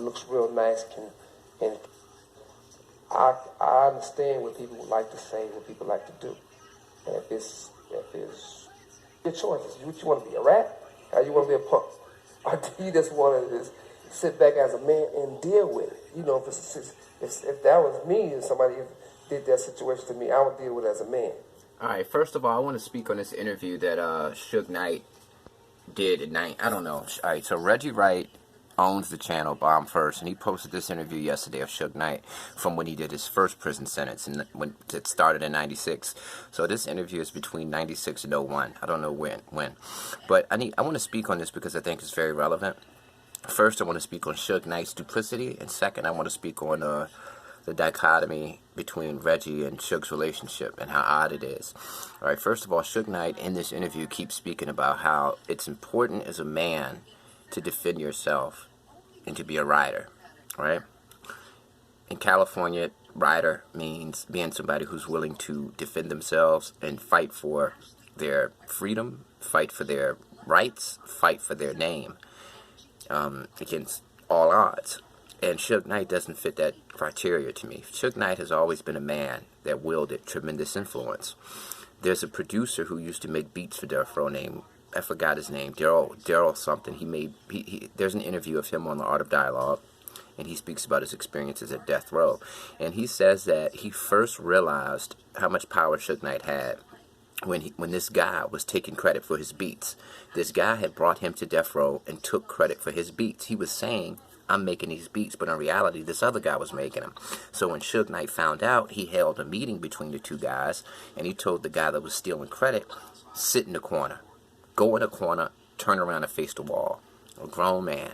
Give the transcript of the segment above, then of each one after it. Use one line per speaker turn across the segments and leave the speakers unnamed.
looks real nice and I understand what people would like to say, what people like to do. And if it's your choices, what you want to be, a rat, or you want to be a punk, or do you just want to just sit back as a man and deal with it? You know, if that was me and somebody did that situation to me, I would deal with it as a man.
All right, first of all, I want to speak on this interview that Suge Knight did at night. I don't know. All right, so Reggie Wright owns the channel Bomb1st, and he posted this interview yesterday of Suge Knight from when he did his first prison sentence, and when it started in '96. So this interview is between '96 and '01. I don't know when, but I want to speak on this because I think it's very relevant. First, I want to speak on Suge Knight's duplicity, and second, I want to speak on the dichotomy between Reggie and Suge's relationship and how odd it is. All right, first of all, Suge Knight in this interview keeps speaking about how it's important as a man to defend yourself and to be a rider, right? In California, rider means being somebody who's willing to defend themselves and fight for their freedom, fight for their rights, fight for their name against all odds. And Suge Knight doesn't fit that criteria to me. Suge Knight has always been a man that wielded tremendous influence. There's a producer who used to make beats for Death Row named, I forgot his name, Daryl something. There's an interview of him on The Art of Dialogue, and he speaks about his experiences at Death Row. And he says that he first realized how much power Suge Knight had when this guy was taking credit for his beats. This guy had brought him to Death Row and took credit for his beats. He was saying, I'm making these beats, but in reality, this other guy was making them. So when Suge Knight found out, he held a meeting between the two guys, and he told the guy that was stealing credit, sit in the corner. Go in a corner, turn around and face the wall. A grown man.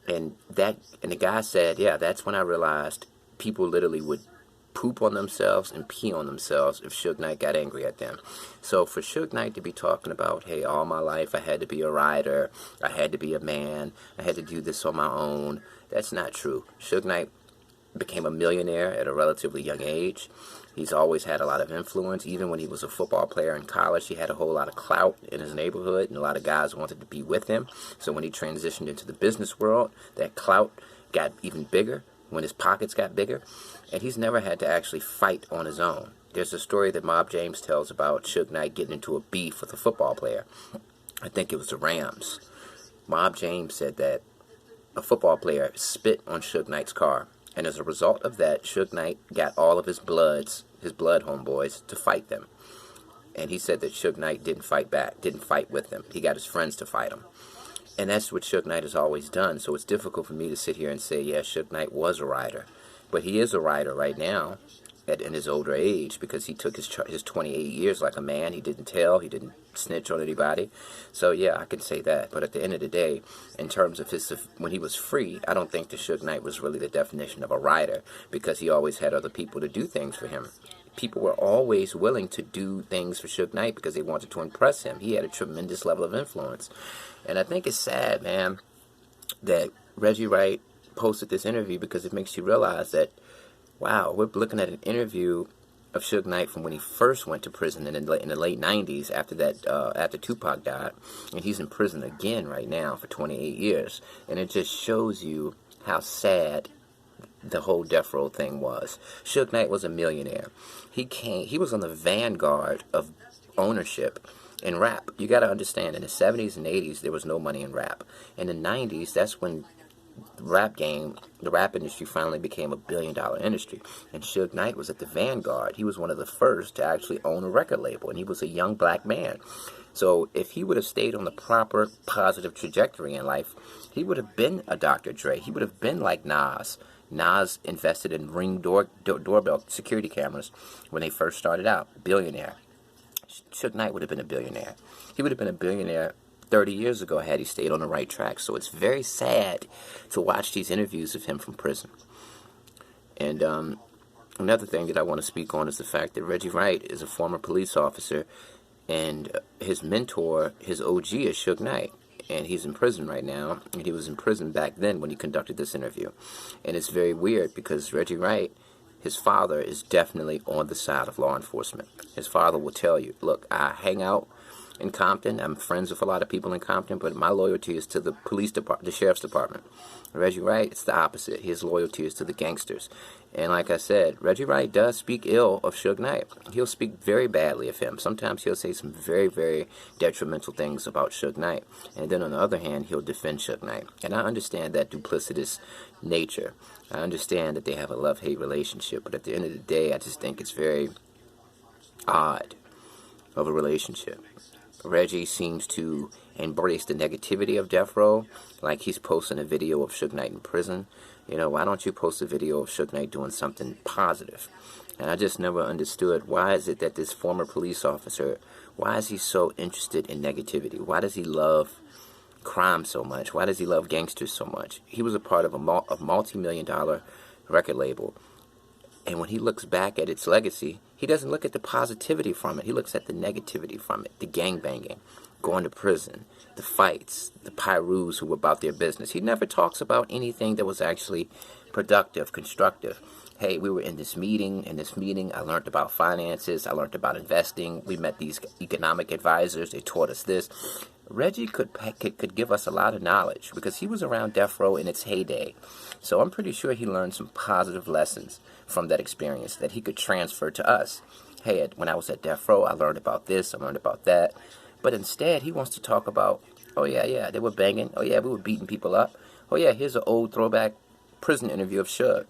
And the guy said, yeah, that's when I realized people literally would poop on themselves and pee on themselves if Suge Knight got angry at them. So for Suge Knight to be talking about, hey, all my life I had to be a rider, I had to be a man, I had to do this on my own, that's not true. Suge Knight became a millionaire at a relatively young age. He's always had a lot of influence. Even when he was a football player in college, he had a whole lot of clout in his neighborhood, and a lot of guys wanted to be with him. So when he transitioned into the business world, that clout got even bigger when his pockets got bigger, and he's never had to actually fight on his own. There's a story that Mob James tells about Suge Knight getting into a beef with a football player. I think it was the Rams. Mob James said that a football player spit on Suge Knight's car, and as a result of that, Suge Knight got all of his blood homeboys, to fight them. And he said that Suge Knight didn't fight back, didn't fight with them. He got his friends to fight him. And that's what Suge Knight has always done. So it's difficult for me to sit here and say, yeah, Suge Knight was a rider. But he is a rider right now in his older age because he took his 28 years like a man. He didn't tell. He didn't snitch on anybody. So, yeah, I can say that. But at the end of the day, in terms of when he was free, I don't think that Suge Knight was really the definition of a rider because he always had other people to do things for him. People were always willing to do things for Suge Knight because they wanted to impress him. He had a tremendous level of influence. And I think it's sad, man, that Reggie Wright posted this interview because it makes you realize that, wow, we're looking at an interview of Suge Knight from when he first went to prison in the late 90s after Tupac died. And he's in prison again right now for 28 years. And it just shows you how sad the whole Death Row thing was. Suge Knight was a millionaire. He was on the vanguard of ownership in rap. You got to understand, in the 70s and 80s, there was no money in rap. In the 90s, that's when the rap industry finally became a billion-dollar industry. And Suge Knight was at the vanguard. He was one of the first to actually own a record label, and he was a young black man. So if he would have stayed on the proper positive trajectory in life, he would have been a Dr. Dre. He would have been like Nas. Nas invested in Ring doorbell security cameras when they first started out. Billionaire. Suge Knight would have been a billionaire. He would have been a billionaire 30 years ago had he stayed on the right track. So it's very sad to watch these interviews of him from prison. And another thing that I want to speak on is the fact that Reggie Wright is a former police officer, and his mentor, his OG, is Suge Knight. And he's in prison right now, and he was in prison back then when he conducted this interview. And it's very weird because Reggie Wright, his father, is definitely on the side of law enforcement. His father will tell you, look, I hang out in Compton. I'm friends with a lot of people in Compton, but my loyalty is to the police department, the sheriff's department. Reggie Wright, it's the opposite. His loyalty is to the gangsters. And like I said, Reggie Wright does speak ill of Suge Knight. He'll speak very badly of him. Sometimes he'll say some very, very detrimental things about Suge Knight. And then on the other hand, he'll defend Suge Knight. And I understand that duplicitous nature. I understand that they have a love-hate relationship. But at the end of the day, I just think it's very odd of a relationship. Reggie seems to embrace the negativity of Death Row, like he's posting a video of Suge Knight in prison. You know, why don't you post a video of Suge Knight doing something positive? And I just never understood, why is it that this former police officer, why is he so interested in negativity? Why does he love crime so much? Why does he love gangsters so much? He was a part of a multi-million-dollar record label. And when he looks back at its legacy, he doesn't look at the positivity from it. He looks at the negativity from it. The gangbanging, going to prison, the fights, the Pyrus who were about their business. He never talks about anything that was actually productive, constructive. Hey, we were in this meeting. In this meeting, I learned about finances. I learned about investing. We met these economic advisors. They taught us this. Reggie could give us a lot of knowledge because he was around Death Row in its heyday. So I'm pretty sure he learned some positive lessons from that experience that he could transfer to us. Hey, when I was at Death Row, I learned about this, I learned about that. But instead, he wants to talk about, oh yeah, they were banging. Oh yeah, we were beating people up. Oh yeah, here's an old throwback prison interview of Suge.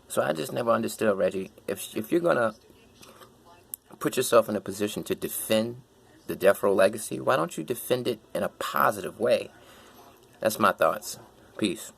So I just never understood, Reggie. If you're going to put yourself in a position to defend the Death Row legacy, why don't you defend it in a positive way? That's my thoughts. Peace.